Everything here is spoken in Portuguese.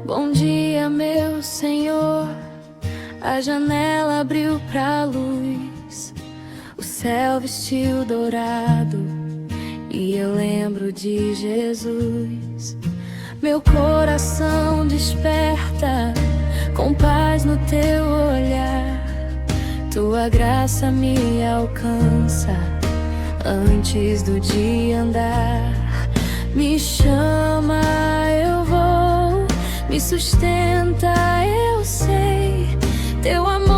Bom dia, meu Senhor. A janela abriu pra luz, o céu vestiu dourado e eu lembro de Jesus. Meu coração desperta com paz no teu olhar. Tua graça me alcança antes do dia andar. Me chama, eu vou, me sustenta, eu sei. Teu amor